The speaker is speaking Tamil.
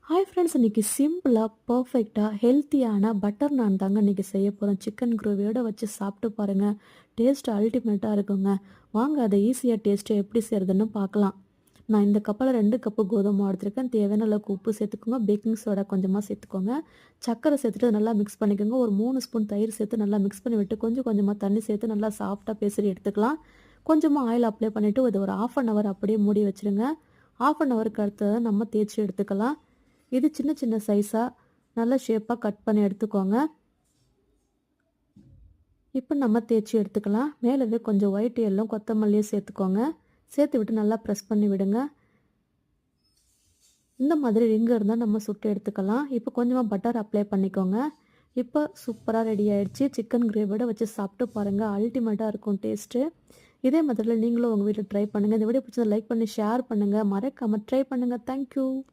ஹாய் ஃப்ரெண்ட்ஸ், இன்னைக்கு சிம்பிளாக பர்ஃபெக்டாக ஹெல்த்தியான பட்டர் நான் தாங்க இன்னைக்கு செய்ய போகிறோம். சிக்கன் கிரேவியோட வச்சு சாப்பிட்டு பாருங்கள். டேஸ்ட் அல்டிமேட்டாக இருக்குங்க. வாங்க அதை ஈஸியாக டேஸ்ட்டை எப்படி செய்கிறதுன்னு பார்க்கலாம். நான் இந்த கப்பில் 2 கப்பு கோதுமை மாவு எடுத்துருக்கேன். தேவையான அளவுக்கு உப்பு சேர்த்துக்கோங்க. பேக்கிங் சோடா கொஞ்சமாக சேர்த்துக்கோங்க. சர்க்கரை சேர்த்துட்டு நல்லா மிக்ஸ் பண்ணிக்கோங்க. ஒரு 3 ஸ்பூன் தயிர் சேர்த்து நல்லா மிக்ஸ் பண்ணி விட்டு கொஞ்சம் கொஞ்சமாக தண்ணி சேர்த்து நல்லா சாஃப்டாக பேசரி எடுத்துக்கலாம். கொஞ்சமாக ஆயில் அப்ளை பண்ணிவிட்டு இது ஒரு 1/2 அன் ஹவர் அப்படியே மூடி வச்சுருங்க. 1/2 அன் ஹவருக்கு அடுத்ததை நம்ம தேய்ச்சி எடுத்துக்கலாம். இது சின்ன சின்ன சைஸாக நல்ல ஷேப்பாக கட் பண்ணி எடுத்துக்கோங்க. இப்போ நம்ம தேய்ச்சி எடுத்துக்கலாம். மேலவே கொஞ்சம் ஒயிட் எல்லோ கொத்தமல்லியும் சேர்த்துக்கோங்க. சேர்த்து விட்டு நல்லா ப்ரெஸ் பண்ணி விடுங்க. இந்த மாதிரி ரிங்கு இருந்தால் நம்ம சுட்டு எடுத்துக்கலாம். இப்போ கொஞ்சமாக பட்டர் அப்ளை பண்ணிக்கோங்க. இப்போ சூப்பராக ரெடி ஆகிடுச்சு. சிக்கன் கிரேவியோட வச்சு சாப்பிட்டு பாருங்கள். அல்டிமேட்டாக இருக்கும் டேஸ்ட்டு. இதே மாதிரில நீங்களும் உங்கள் வீட்டில் ட்ரை பண்ணுங்கள். இந்த வீடியோ பிடிச்சதை லைக் பண்ணி ஷேர் பண்ணுங்கள். மறக்காமல் ட்ரை பண்ணுங்கள். தேங்க்யூ.